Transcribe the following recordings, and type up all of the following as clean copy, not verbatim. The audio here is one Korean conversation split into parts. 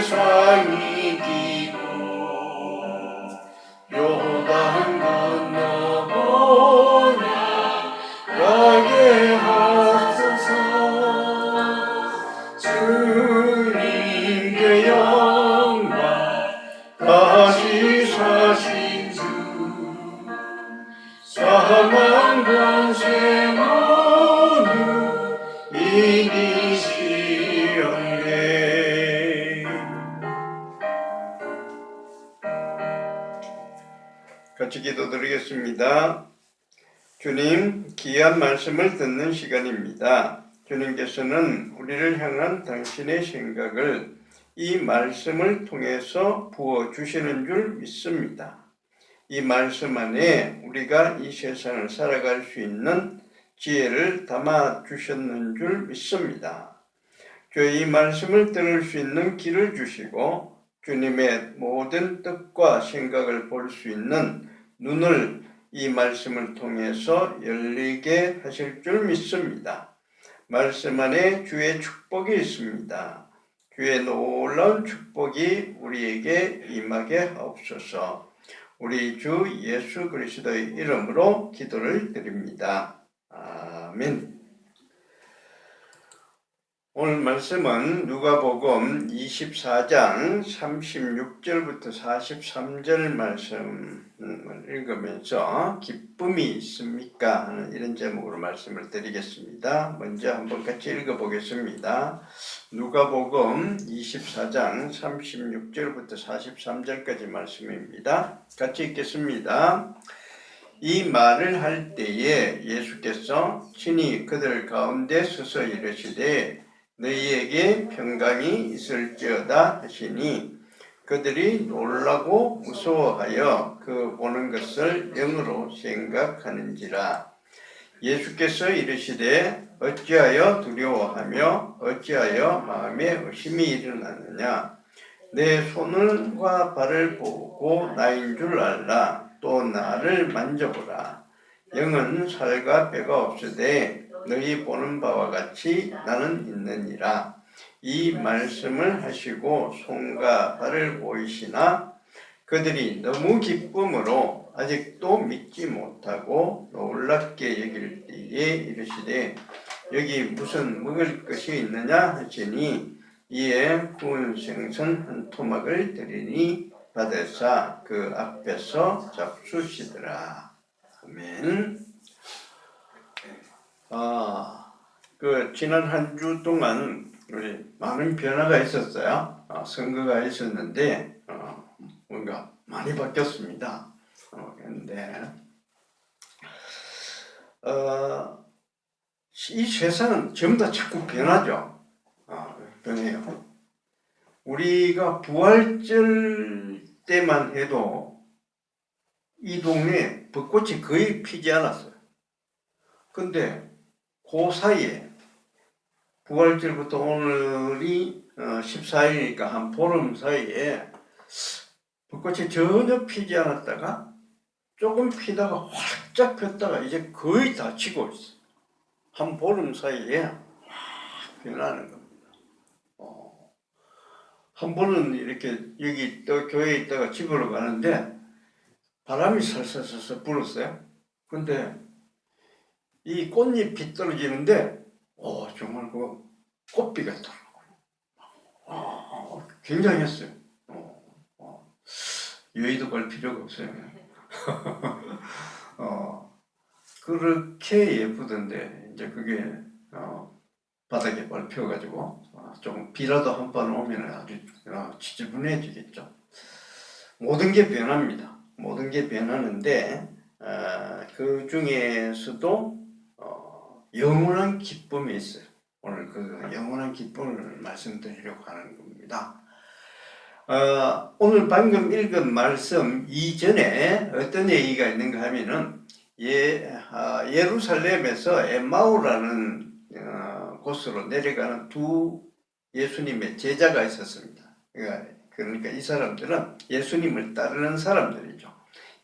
세상이 기고 요단 건너보나 가게 하소서. 주님께 영광 다시 사신 주 사망 권세 모두 이기시었네. 같이 기도드리겠습니다. 주님, 귀한 말씀을 듣는 시간입니다. 주님께서는 우리를 향한 당신의 생각을 이 말씀을 통해서 부어주시는 줄 믿습니다. 이 말씀 안에 우리가 이 세상을 살아갈 수 있는 지혜를 담아주셨는 줄 믿습니다. 주의 이 말씀을 들을 수 있는 길을 주시고 주님의 모든 뜻과 생각을 볼 수 있는 눈을 이 말씀을 통해서 열리게 하실 줄 믿습니다. 말씀 안에 주의 축복이 있습니다. 주의 놀라운 축복이 우리에게 임하게 하옵소서. 우리 주 예수 그리스도의 이름으로 기도를 드립니다. 아멘. 오늘 말씀은 누가복음 24장 36절부터 43절 말씀을 읽으면서 기쁨이 있습니까? 하는 이런 제목으로 말씀을 드리겠습니다. 먼저 한번 같이 읽어보겠습니다. 누가복음 24장 36절부터 43절까지 말씀입니다. 같이 읽겠습니다. 이 말을 할 때에 예수께서 친히 그들 가운데 서서 이르시되 너희에게 평강이 있을지어다 하시니 그들이 놀라고 무서워하여 그 보는 것을 영으로 생각하는지라. 예수께서 이르시되 어찌하여 두려워하며 어찌하여 마음에 의심이 일어나느냐. 내 손과 발을 보고 나인 줄 알라. 또 나를 만져보라. 영은 살과 뼈가 없으되 너희 보는 바와 같이 나는 있느니라. 이 말씀을 하시고 손과 발을 보이시나 그들이 너무 기쁨으로 아직도 믿지 못하고 놀랍게 여길 때에 이르시되 여기 무슨 먹을 것이 있느냐 하시니 이에 구운 생선 한 토막을 드리니 받으사 그 앞에서 잡수시더라. 아멘. 지난 한 주 동안 우리 많은 변화가 있었어요. 선거가 있었는데 뭔가 많이 바뀌었습니다. 그런데 이 세상은 전부 다 자꾸 변하죠. 변해요. 우리가 부활절 때만 해도 이 동네에 벚꽃이 거의 피지 않았어요. 근데 그 사이에 부활절부터 오늘이 14일이니까 한 보름 사이에 벚꽃이 전혀 피지 않았다가 조금 피다가 활짝 폈다가 이제 거의 다 지고 있어요. 한 보름 사이에 확 변하는 겁니다. 한 번은 이렇게 여기 또 교회에 있다가 집으로 가는데 바람이 살살살살 불었어요. 근데 이 꽃잎이 떨어지는데 정말 그 꽃비 같더라고요. 굉장했어요. 여의도 갈 필요가 없어요. 그렇게 예쁘던데 이제 그게 바닥에 밟혀가지고 좀 비라도 한 번 오면 아주 지저분해지겠죠. 모든 게 변합니다. 모든 게 변하는데 그 중에서도 영원한 기쁨이 있어요. 오늘 그 영원한 기쁨을 말씀드리려고 하는 겁니다. 오늘 방금 읽은 말씀 이전에 어떤 얘기가 있는가 하면은 예루살렘에서 엠마오라는 곳으로 내려가는 두 예수님의 제자가 있었습니다. 그러니까 이 사람들은 예수님을 따르는 사람들이죠.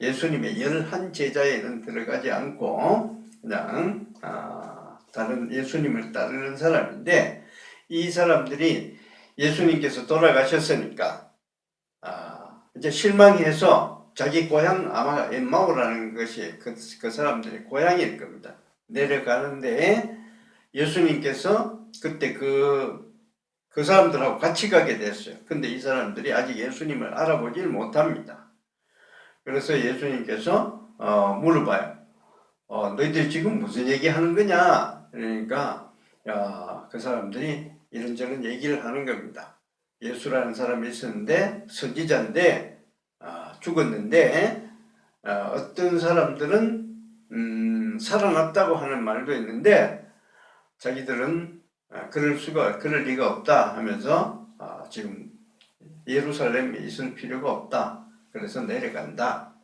예수님의 11 제자에는 들어가지 않고 그냥 다른 예수님을 따르는 사람인데 이 사람들이 예수님께서 돌아가셨으니까 이제 실망해서 자기 고향 아마 엠마오라는 것이 그 사람들의 고향일 겁니다. 내려가는데 예수님께서 그때 그 사람들하고 같이 가게 됐어요. 근데 이 사람들이 아직 예수님을 알아보질 못합니다. 그래서 예수님께서 물어봐요. 너희들 지금 무슨 얘기하는 거냐? 그러니까 그 사람들이 이런저런 얘기를 하는 겁니다. 예수라는 사람이 있었는데 선지자인데 죽었는데 어떤 사람들은 살아났다고 하는 말도 있는데 자기들은 그럴 리가 없다 하면서 지금 예루살렘에 있을 필요가 없다. 그래서 내려간다.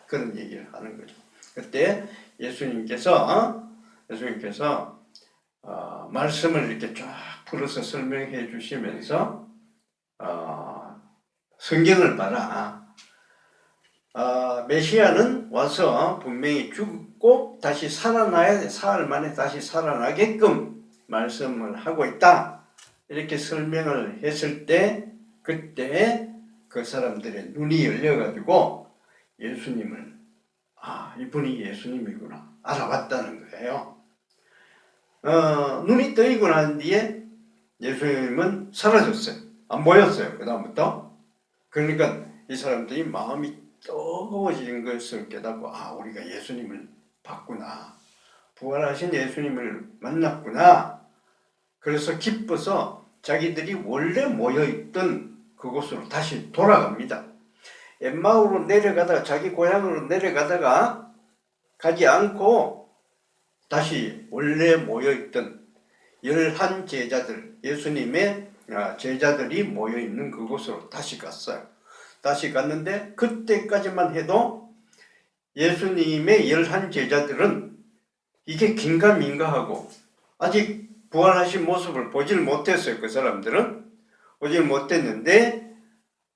그런 얘기를 하는 거죠. 그때 예수님께서 말씀을 이렇게 쫙 풀어서 설명해 주시면서 성경을 봐라. 메시아는 와서 분명히 죽고 다시 살아나야 돼. 사흘 만에 다시 살아나게끔 말씀을 하고 있다. 이렇게 설명을 했을 때 그때 그 사람들의 눈이 열려가지고 예수님을 이분이 예수님이구나 알아봤다는 거예요. 눈이 떠이고 난 뒤에 예수님은 사라졌어요. 안 보였어요. 그 다음부터. 그러니까 이 사람들이 마음이 뜨거워지는 것을 깨닫고 우리가 예수님을 봤구나. 부활하신 예수님을 만났구나. 그래서 기뻐서 자기들이 원래 모여있던 그곳으로 다시 돌아갑니다. 엠마오로 내려가다가 자기 고향으로 내려가다가 가지 않고 다시 원래 모여있던 11 제자들, 예수님의 제자들이 모여있는 그곳으로 다시 갔어요. 다시 갔는데 그때까지만 해도 예수님의 11 제자들은 이게 긴가민가하고 아직 부활하신 모습을 보질 못했어요. 그 사람들은 보질 못했는데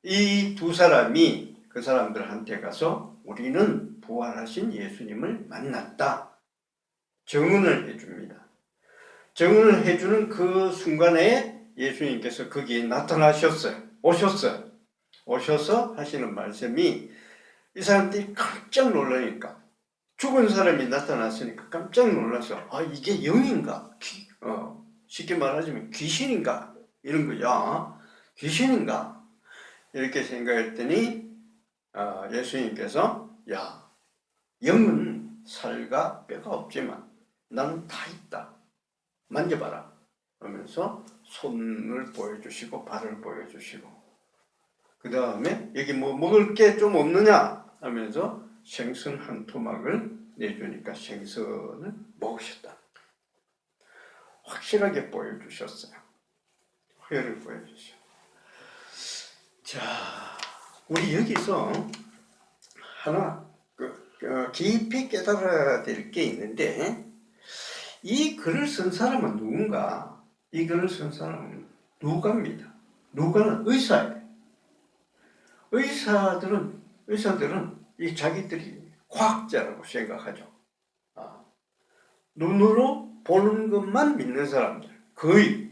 이 두 사람이 그 사람들한테 가서 우리는 부활하신 예수님을 만났다. 증언을 해줍니다. 증언을 해주는 그 순간에 예수님께서 거기에 나타나셨어요. 오셔서 하시는 말씀이 이 사람들이 깜짝 놀라니까 죽은 사람이 나타났으니까 깜짝 놀라서 이게 영인가? 쉽게 말하자면 귀신인가? 이런 거야. 귀신인가? 이렇게 생각했더니 예수님께서 영은 살과 뼈가 없지만 나는 다 있다. 만져봐라. 하면서 손을 보여주시고 발을 보여주시고 그 다음에 여기 뭐 먹을 게 좀 없느냐 하면서 생선 한 토막을 내주니까 생선을 먹으셨다. 확실하게 보여주셨어요. 회를 보여주셨어요. 자, 우리 여기서 하나 깊이 깨달아야 될 게 있는데 이 글을 쓴 사람은 누군가? 이 글을 쓴 사람은 누가입니다. 누가는 의사예요. 의사들은 이 자기들이 과학자라고 생각하죠. 눈으로 보는 것만 믿는 사람들 거의.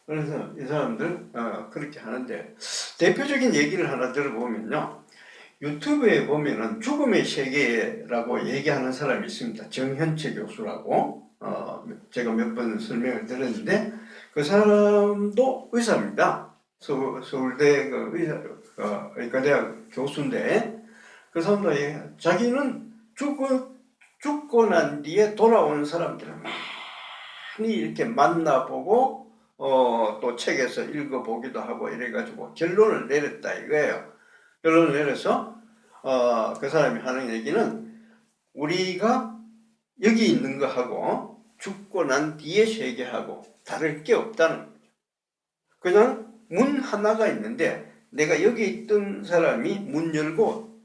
그래서 이 사람들 그렇게 하는데 대표적인 얘기를 하나 들어보면요. 유튜브에 보면은 죽음의 세계라고 얘기하는 사람이 있습니다. 정현채 교수라고 제가 몇 번 설명을 드렸는데 그 사람도 의사입니다. 서울대 의과대학 교수인데 그 사람도 자기는 죽고 난 뒤에 돌아오는 사람들을 많이 이렇게 만나보고 또 책에서 읽어보기도 하고 이래가지고 결론을 내렸다 이거예요. 결론을 내려서 그 사람이 하는 얘기는 우리가 여기 있는 거하고 죽고 난 뒤의 세계하고 다를 게 없다는 거죠. 그냥 문 하나가 있는데 내가 여기 있던 사람이 문 열고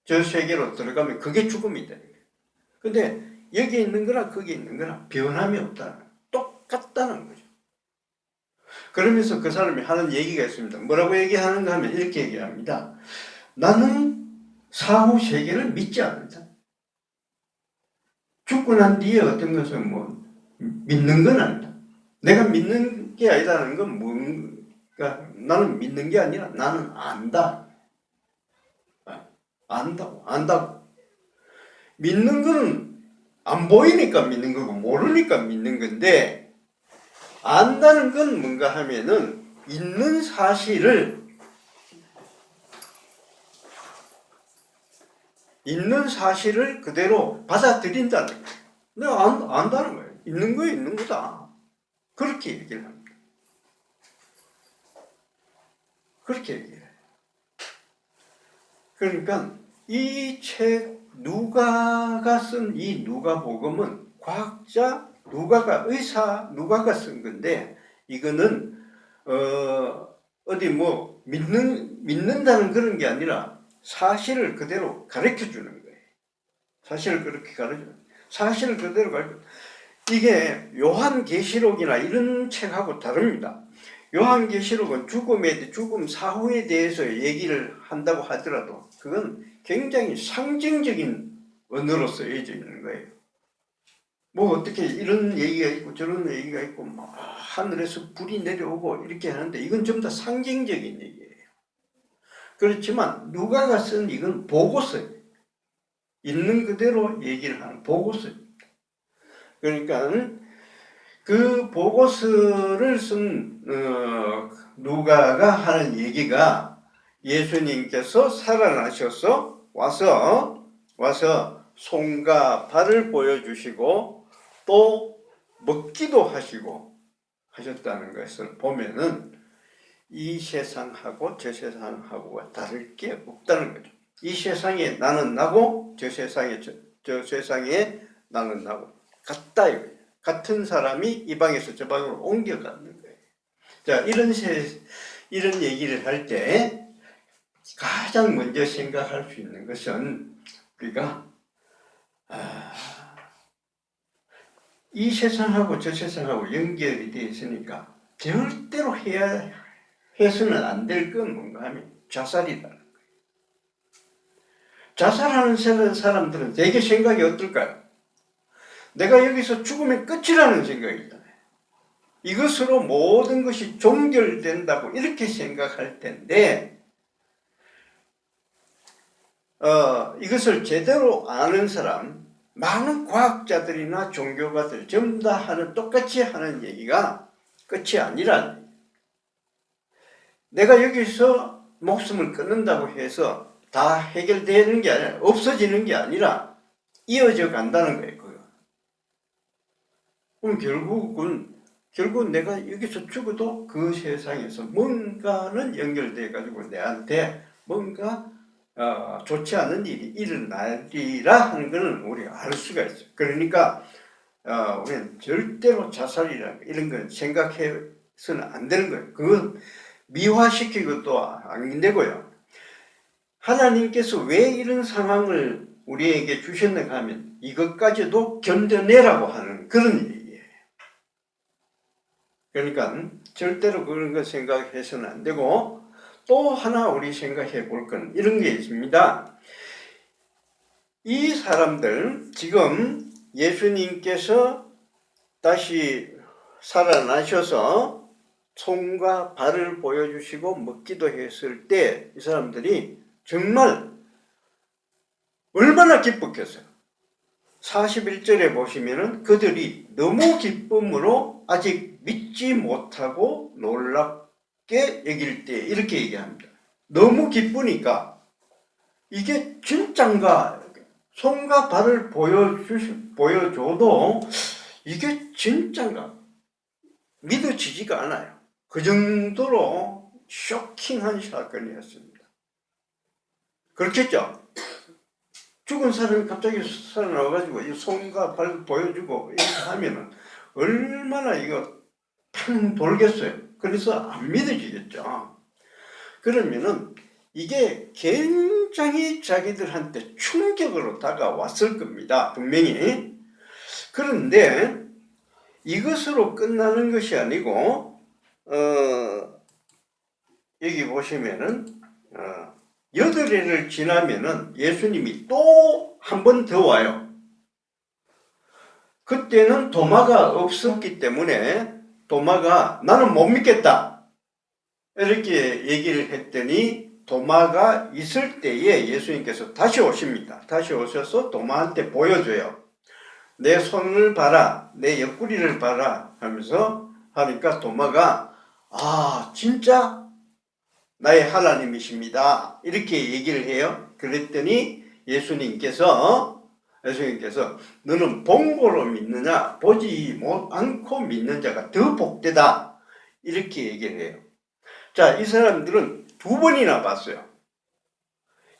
저 세계로 들어가면 그게 죽음이다. 근데 여기 있는 거랑 거기 있는 거랑 변함이 없다는 거예요. 똑같다는 거죠. 그러면서 그 사람이 하는 얘기가 있습니다. 뭐라고 얘기하는가 하면 이렇게 얘기합니다. 나는 사후 세계를 믿지 않는다. 죽고 난 뒤에 어떤 것을 믿는 건 아니다. 내가 믿는 게 아니라는 건 뭔가 나는 믿는 게 아니라 나는 안다. 안다고. 믿는 거는 안 보이니까 믿는 거고 모르니까 믿는 건데 안다는 건 뭔가 하면은 있는 사실을 그대로 받아들인다는 거예요. 내가 안다는 거예요. 있는 거 있는 거다. 그렇게 얘기를 합니다. 그렇게 얘기해요. 그러니까 이 책 누가가 쓴 이 누가복음은 과학자 누가가 쓴 건데 이거는 어디 뭐 믿는다는 그런 게 아니라 사실을 그대로 가르쳐 주는 거예요. 사실을 그렇게 사실을 그대로 가르쳐. 이게 요한계시록이나 이런 책하고 다릅니다. 요한계시록은 죽음 사후에 대해서 얘기를 한다고 하더라도 그건 굉장히 상징적인 언어로 쓰여져 있는 거예요. 뭐 어떻게 이런 얘기가 있고 저런 얘기가 있고 뭐 하늘에서 불이 내려오고 이렇게 하는데 이건 전부 다 상징적인 얘기예요. 그렇지만 누가가 쓴 이건 보고서예요. 있는 그대로 얘기를 하는 보고서입니다. 그러니까 그 보고서를 쓴 누가가 하는 얘기가 예수님께서 살아나셔서 와서 손과 발을 보여주시고 또 먹기도 하셨다는 것을 보면은 이 세상하고 저 세상하고가 다를 게 없다는 거죠. 이 세상에 나는 나고 저 세상에 나는 나고 같다 이거예요. 같은 사람이 이 방에서 저 방으로 옮겨가는 거예요. 자, 이런 얘기를 할 때 가장 먼저 생각할 수 있는 것은 우리가 이 세상하고 저 세상하고 연결이 되어 있으니까 절대로 해서는 안 될 건 뭔가 하면 자살이다. 자살하는 사람들은 되게 생각이 어떨까요? 내가 여기서 죽으면 끝이라는 생각이잖아요. 이것으로 모든 것이 종결된다고 이렇게 생각할 텐데 이것을 제대로 아는 사람, 많은 과학자들이나 종교가들 전부 다 똑같이 하는 얘기가 끝이 아니라 내가 여기서 목숨을 끊는다고 해서 다 해결되는 게 아니라 없어지는 게 아니라 이어져 간다는 거예요. 그럼 결국 내가 여기서 죽어도 그 세상에서 뭔가는 연결돼 가지고 내한테 뭔가 좋지 않은 일이 일어나리라 하는 것은 우리가 알 수가 있어요. 그러니까 우리는 절대로 자살이라는 이런 건 생각해서는 안 되는 거예요. 그건 미화시키고 또 안 되고요. 하나님께서 왜 이런 상황을 우리에게 주셨는가 하면 이것까지도 견뎌내라고 하는 그런 얘기예요. 그러니까 절대로 그런 거 생각해서는 안 되고 또 하나 우리 생각해 볼 건 이런 게 있습니다. 이 사람들 지금 예수님께서 다시 살아나셔서 손과 발을 보여주시고 먹기도 했을 때 이 사람들이 정말 얼마나 기뻤겠어요. 41절에 보시면은 그들이 너무 기쁨으로 아직 믿지 못하고 놀랍게 여길 때 이렇게 얘기합니다. 너무 기쁘니까 이게 진짠가 손과 발을 보여줘도 이게 진짠가 믿어지지가 않아요. 그 정도로 쇼킹한 사건이었습니다. 그렇겠죠? 죽은 사람이 갑자기 살아나와가지고 이 손과 발 보여주고 이렇게 하면은 얼마나 이거 팡 돌겠어요. 그래서 안 믿어지겠죠. 그러면은 이게 굉장히 자기들한테 충격으로 다가왔을 겁니다. 분명히. 그런데 이것으로 끝나는 것이 아니고 여기 보시면은 8회를 지나면은 예수님이 또 한 번 더 와요. 그때는 도마가 없었기 때문에 도마가 나는 못 믿겠다 이렇게 얘기를 했더니 도마가 있을 때에 예수님께서 다시 오십니다. 다시 오셔서 도마한테 보여줘요. 내 손을 봐라, 내 옆구리를 봐라 하면서 하니까 도마가 아 진짜 나의 하나님이십니다 이렇게 얘기를 해요. 그랬더니 예수님께서 너는 본고로 믿느냐 보지 않고 믿는 자가 더 복되다 이렇게 얘기를 해요. 자, 이 사람들은 두 번이나 봤어요.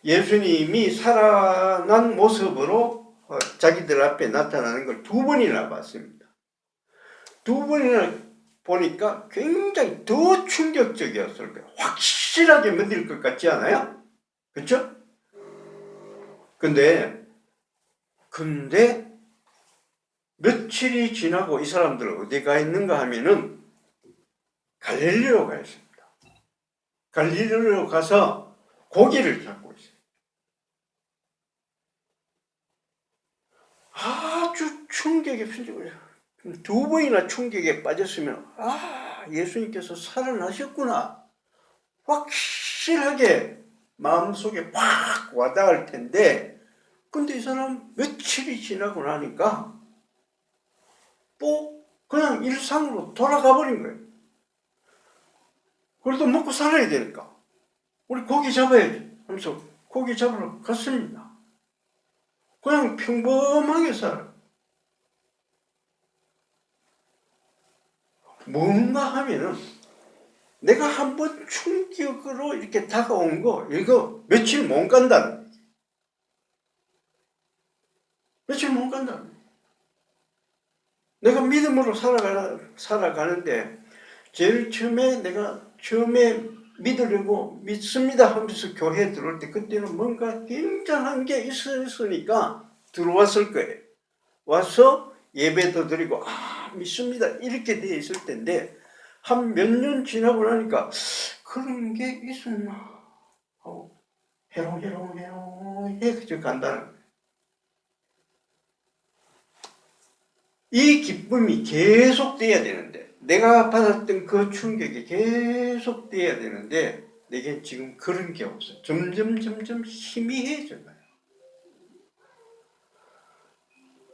예수님이 살아난 모습으로 자기들 앞에 나타나는 걸 두 번이나 봤습니다. 두 번이나 보니까 굉장히 더 충격적이었을 거예요. 확실하게 믿을 것 같지 않아요? 그렇죠? 근데 며칠이 지나고 이 사람들 어디 가 있는가 하면은 갈릴리로 가 있습니다. 갈릴리로 가서 고기를 잡고 있어요. 아주 충격에 두 번이나 충격에 빠졌으면 예수님께서 살아나셨구나 확실하게 마음속에 확 와닿을 텐데 근데 이 사람 며칠이 지나고 나니까 또 그냥 일상으로 돌아가 버린 거예요. 그래도 먹고 살아야 되니까 우리 고기 잡아야지 하면서 고기 잡으러 갔습니다. 그냥 평범하게 살아요. 뭔가 하면은 내가 한번 충격으로 이렇게 다가온 거 이거 며칠 못 간다는 거지. 며칠 못 간다는 거지. 내가 믿음으로 살아가는데 제일 내가 처음에 믿으려고 믿습니다 하면서 교회에 들어올 때 그때는 뭔가 굉장한 게 있으니까 들어왔을 거예요. 와서 예배도 드리고 믿습니다 이렇게 돼 있을 텐데 한 몇 년 지나고 나니까 그런 게 있었나 하고 해롱해롱 간다는 거예요. 이 기쁨이 계속돼야 되는데 내가 받았던 그 충격이 계속돼야 되는데 내게 지금 그런 게 없어. 점점 희미해져요.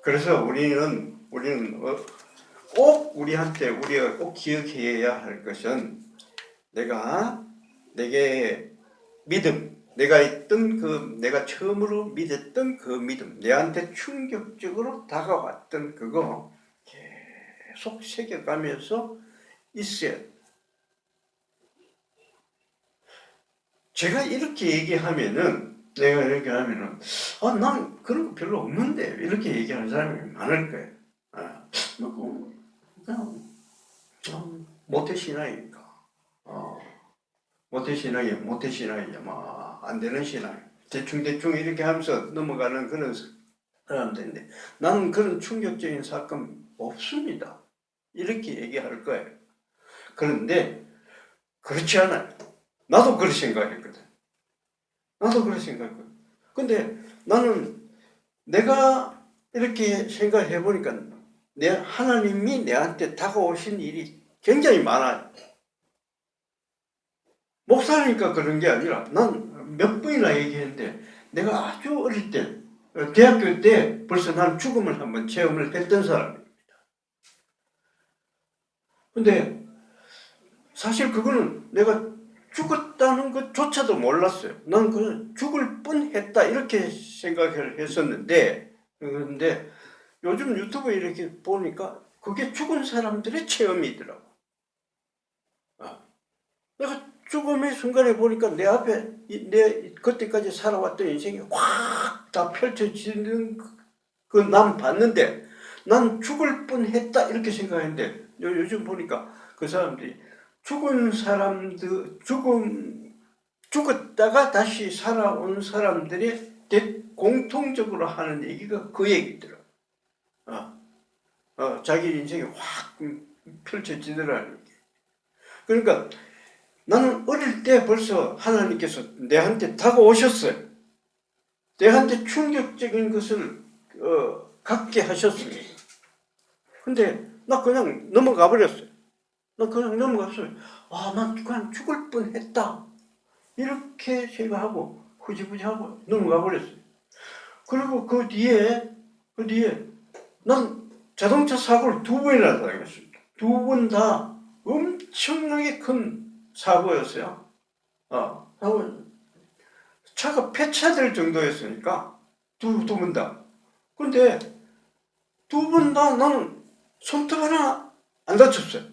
그래서 우리는 꼭 우리가 꼭 기억해야 할 것은 내게 믿음, 내가 처음으로 믿었던 그 믿음, 내한테 충격적으로 다가왔던 그거 계속 새겨가면서 있어야 돼. 내가 이렇게 얘기하면은 난 그런 거 별로 없는데 이렇게 얘기하는 사람이 많을 거예요. 그냥 모태신앙이니까 모태신앙이야 안 되는 신앙 대충 이렇게 하면서 넘어가는 그런 사람들인데 나는 그런 충격적인 사건 없습니다 이렇게 얘기할 거예요. 그런데 그렇지 않아요. 나도 그렇게 생각했거든. 근데 나는 내가 이렇게 생각해 보니까 하나님이 내한테 다가오신 일이 굉장히 많아요. 목사니까 그런 게 아니라 난 몇 번이나 얘기했는데 내가 아주 어릴 때 대학교 때 벌써 난 죽음을 한번 체험을 했던 사람입니다. 근데 사실 그거는 내가 죽었다는 것조차도 몰랐어요. 난 그냥 죽을 뻔했다 이렇게 생각을 했었는데 그런데 요즘 유튜브 이렇게 보니까 그게 죽은 사람들의 체험이더라고. 내가 죽음의 순간에 보니까 내 앞에 내 그때까지 살아왔던 인생이 확 다 펼쳐지는 난 봤는데 난 죽을 뻔했다 이렇게 생각했는데 요즘 보니까 그 사람들이 죽었다가 다시 살아온 사람들이 공통적으로 하는 얘기가 그 얘기더라고. 자기 인생이 확 펼쳐지더라는 게. 그러니까 나는 어릴 때 벌써 하나님께서 내한테 다가오셨어요. 내한테 충격적인 것을 갖게 하셨습니다. 근데 나 그냥 넘어가 버렸어요. 나 그냥 넘어갔어요. 난 그냥 죽을 뻔했다. 이렇게 생각하고 후지부지하고 넘어가 버렸어요. 그리고 그 뒤에 난 자동차 사고를 2번이나 당했습니다. 2번 다 엄청나게 큰 사고였어요. 차가 폐차될 정도였으니까 두 번 다. 근데 2번 다 나는 손톱 하나 안 다쳤어요.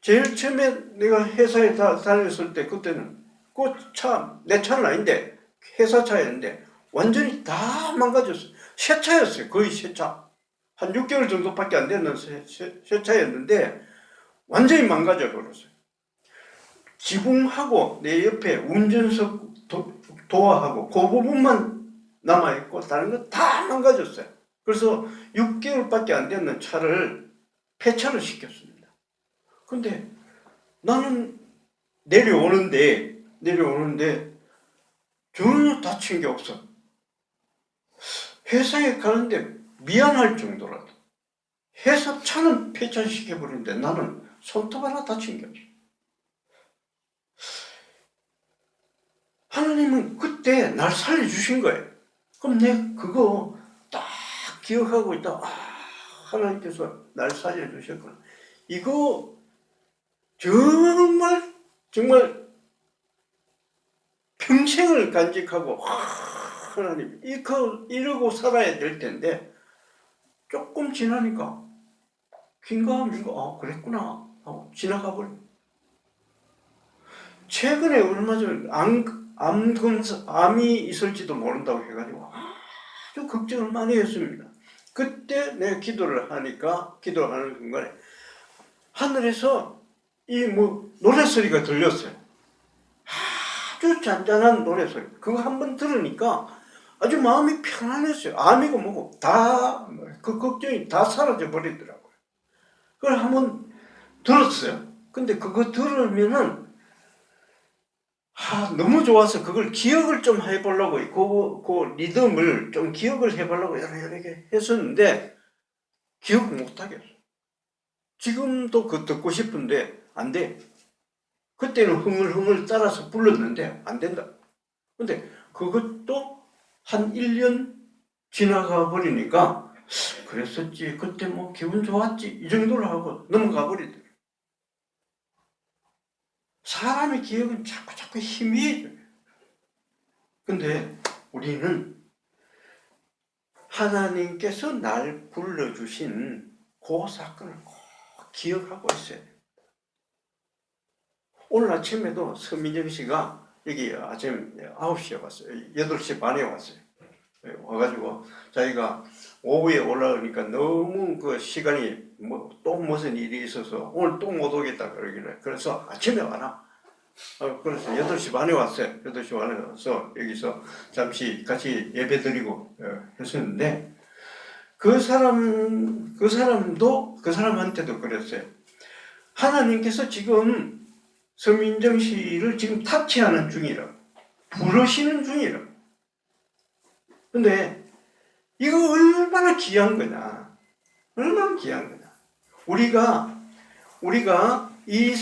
제일 처음에 내가 회사에 다녔을 때 그때는 그 차, 내 차는 아닌데 회사 차였는데 완전히 다 망가졌어요. 새 차였어요. 거의 새 차. 한 6개월 정도밖에 안 되는 새 차였는데 완전히 망가져 버렸어요. 지붕하고 내 옆에 운전석 도어하고 그 부분만 남아있고 다른 거 다 망가졌어요. 그래서 6개월밖에 안 되는 차를 폐차를 시켰습니다. 근데 나는 내려오는데 전혀 다친 게 없어. 회사에 가는데 미안할 정도라도. 회사 차는 폐차시켜버리는데 나는 손톱 하나 다친 게 없어. 하나님은 그때 날 살려주신 거예요. 그럼 내가 그거 딱 기억하고 있다. 하나님께서 날 살려주셨구나. 이거 정말 평생을 간직하고 하나님 이러고 살아야 될 텐데 조금 지나니까 긴가민가 그랬구나 하고 지나가 버려. 최근에 얼마 전에 암이 있을지도 모른다고 해가지고 아주 걱정을 많이 했습니다. 그때 내가 기도를 하는 순간에 하늘에서 노래소리가 들렸어요. 아주 잔잔한 노래소리. 그거 한번 들으니까 아주 마음이 편안했어요. 암이고 뭐고 다 그 걱정이 다 사라져 버리더라고요. 그걸 한번 들었어요. 근데 그거 들으면은 너무 좋아서 그걸 기억을 좀 해보려고 그 리듬을 좀 기억을 해보려고 이렇게 했었는데 기억을 못하겠어. 지금도 그거 듣고 싶은데 안 돼. 그때는 흥얼흥얼 따라서 불렀는데 안 된다. 근데 그것도 한 1년 지나가 버리니까 그랬었지, 그때 뭐 기분 좋았지, 이 정도로 하고 넘어가 버리더라고요. 사람의 기억은 자꾸 희미해져요. 근데 우리는 하나님께서 날 불러주신 그 사건을 꼭 기억하고 있어야 돼요. 오늘 아침에도 서민정 씨가 여기 아침 9시에 왔어요. 8시 반에 왔어요. 와가지고 자기가 오후에 올라오니까 너무 그 시간이 또 무슨 일이 있어서 오늘 또 못 오겠다 그러길래 그래서 아침에 와라. 그래서 8시 반에 왔어요. 8시 반에 와서 여기서 잠시 같이 예배 드리고 했었는데 그 사람한테도 그랬어요. 하나님께서 지금 서민정 씨를 지금 타치하는 중이라고, 부르시는 중이라고. 근데 이거 얼마나 귀한 거냐. 얼마나 귀한 거냐. 우리가 이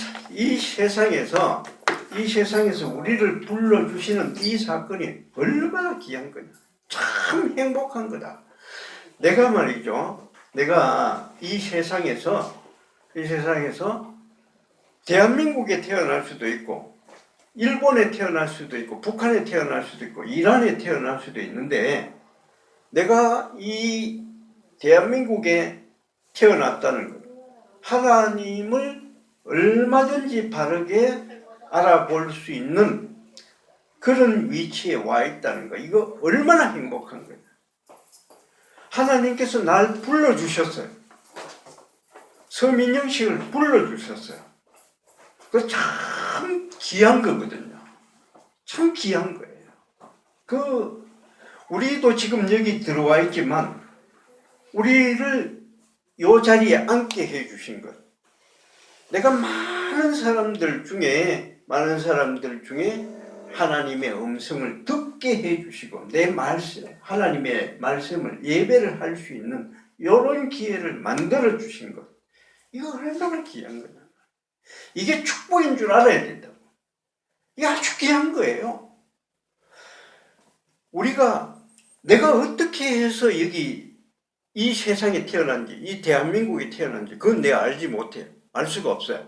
세상에서 우리를 불러주시는 이 사건이 얼마나 귀한 거냐. 참 행복한 거다. 내가 말이죠. 내가 이 세상에서 대한민국에 태어날 수도 있고 일본에 태어날 수도 있고 북한에 태어날 수도 있고 이란에 태어날 수도 있는데 내가 이 대한민국에 태어났다는 것, 하나님을 얼마든지 바르게 알아볼 수 있는 그런 위치에 와 있다는 거, 이거 얼마나 행복한 거냐. 하나님께서 날 불러주셨어요. 서민영 씨를 불러주셨어요. 그 참 귀한 거거든요. 참 귀한 거예요. 우리도 지금 여기 들어와 있지만 우리를 이 자리에 앉게 해주신 것. 내가 많은 사람들 중에 하나님의 음성을 듣게 해주시고 하나님의 말씀을 예배를 할 수 있는 이런 기회를 만들어 주신 것. 이거 얼마나 귀한 거냐. 이게 축복인 줄 알아야 된다고. 이게 아주 귀한 거예요. 내가 어떻게 해서 여기 이 세상에 태어난지, 이 대한민국에 태어난지 그건 내가 알지 못해. 알 수가 없어요.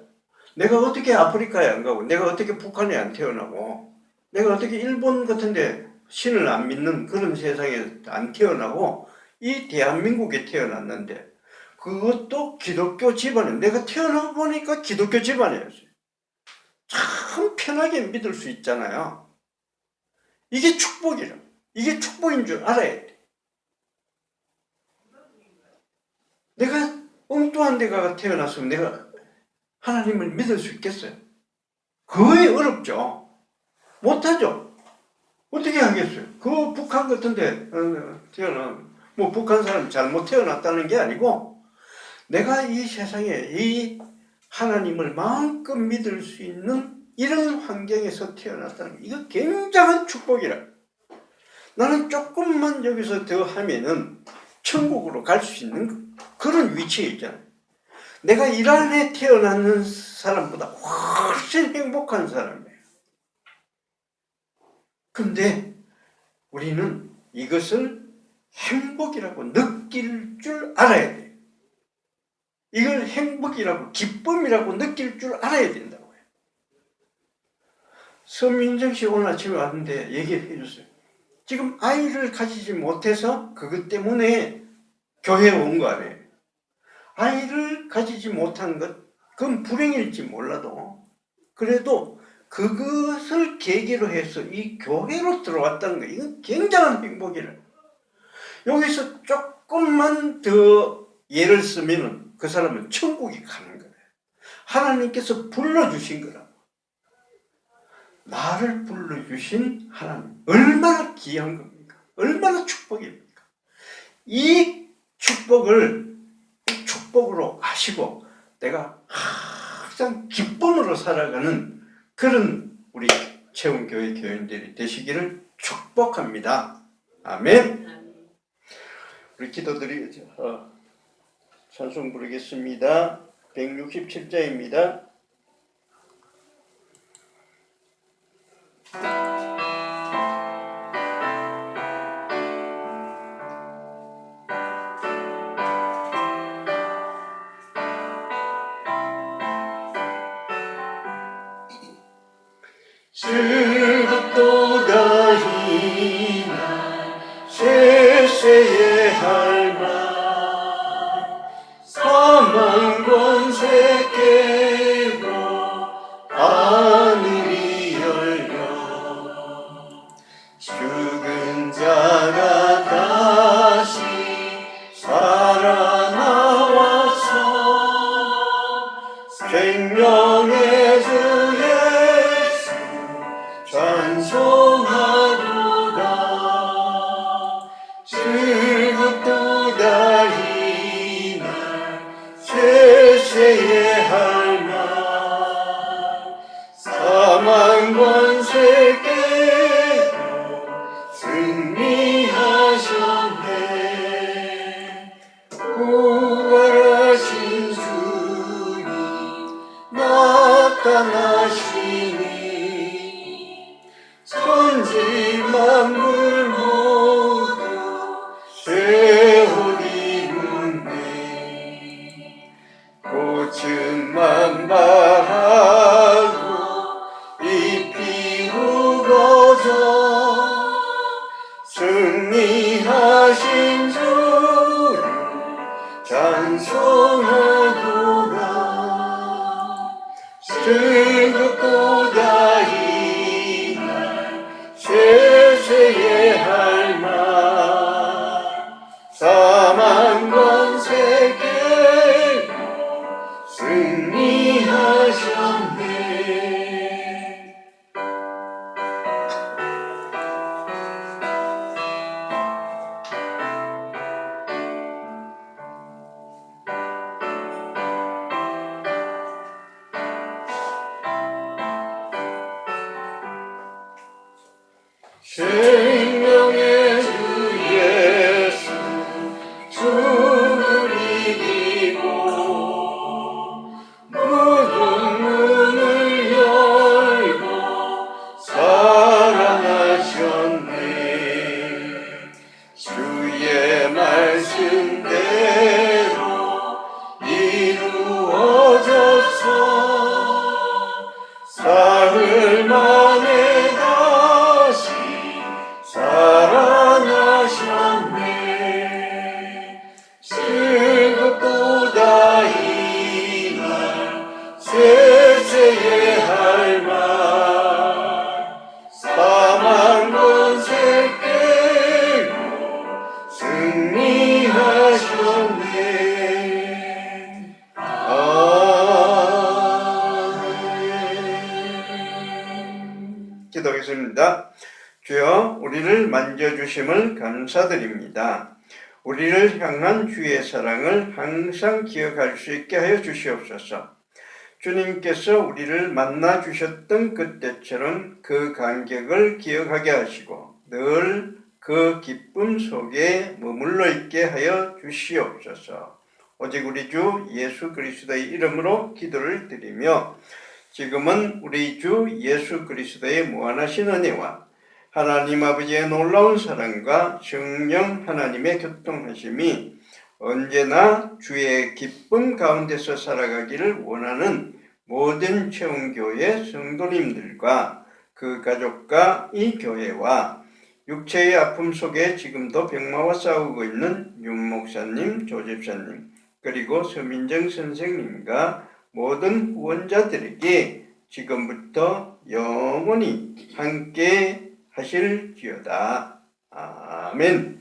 내가 어떻게 아프리카에 안 가고, 내가 어떻게 북한에 안 태어나고, 내가 어떻게 일본 같은데 신을 안 믿는 그런 세상에 안 태어나고 이 대한민국에 태어났는데, 그것도 기독교 집안에, 내가 태어나 보니까 기독교 집안이었어요. 참 편하게 믿을 수 있잖아요. 이게 축복이라. 이게 축복인 줄 알아야 돼. 내가 엉뚱한 데 가 태어났으면 내가 하나님을 믿을 수 있겠어요? 거의 어렵죠. 못하죠. 어떻게 하겠어요? 그 북한 같은데 태어난, 뭐 북한 사람 잘못 태어났다는 게 아니고, 내가 이 세상에 이 하나님을 마음껏 믿을 수 있는 이런 환경에서 태어났다는 게, 이거 굉장한 축복이라. 나는 조금만 여기서 더 하면은 천국으로 갈 수 있는 그런 위치에 있잖아요. 내가 이란에 태어나는 사람보다 훨씬 행복한 사람이에요. 근데 우리는 이것을 행복이라고 느낄 줄 알아야 돼요. 이걸 행복이라고, 기쁨이라고 느낄 줄 알아야 된다고요. 서민정 씨 오늘 아침에 왔는데 얘기를 해줬어요. 지금 아이를 가지지 못해서 그것 때문에 교회에 온 거 아니에요. 아이를 가지지 못한 것, 그건 불행일지 몰라도, 그래도 그것을 계기로 해서 이 교회로 들어왔다는 거, 이건 굉장한 행복이라. 여기서 조금만 더 예를 쓰면은 그 사람은 천국에 가는 거예요. 하나님께서 불러주신 거라고. 나를 불러주신 하나님, 얼마나 귀한 겁니까? 얼마나 축복입니까? 이 축복을 축복으로 하시고 내가 항상 기쁨으로 살아가는 그런 우리 채움교회 교인들이 되시기를 축복합니다. 아멘. 우리 기도드리죠. 찬송 부르겠습니다. 167자입니다. 즐겁도다 이날 세세의 할말 사망 권세 깨고 하늘이 열려 죽은 자가 다시 살아나와서 생명의 주 예수 찬송하도다. 즐겁도다 이날 세세의 할말 사망 권세 깨고 승리하셨네. 부활하신 주님 나타나시니 천지 만물 모두 세월이 묻네. 꽃은 만발하고 잎이 우거져 승리하신 주를 찬송하도다. 즐겁도다 이날 세세의 할말 사망 권세 깨고 승리하셨네. 생명의 주 예수 죽을 이기고 기도하겠습니다. 주여, 우리를 만져주심을 감사드립니다. 우리를 향한 주의 사랑을 항상 기억할 수 있게 하여 주시옵소서. 주님께서 우리를 만나 주셨던 그때처럼 그 감격을 기억하게 하시고 늘 그 기쁨 속에 머물러 있게 하여 주시옵소서. 오직 우리 주 예수 그리스도의 이름으로 기도를 드리며 지금은 우리 주 예수 그리스도의 무한하신 은혜와 하나님 아버지의 놀라운 사랑과 성령 하나님의 교통하심이 언제나 주의 기쁨 가운데서 살아가기를 원하는 모든 채움교회 성도님들과 그 가족과 이 교회와 육체의 아픔 속에 지금도 병마와 싸우고 있는 윤 목사님, 조 집사님, 그리고 서민정 선생님과 모든 후원자들에게 지금부터 영원히 함께 하실지어다. 아멘.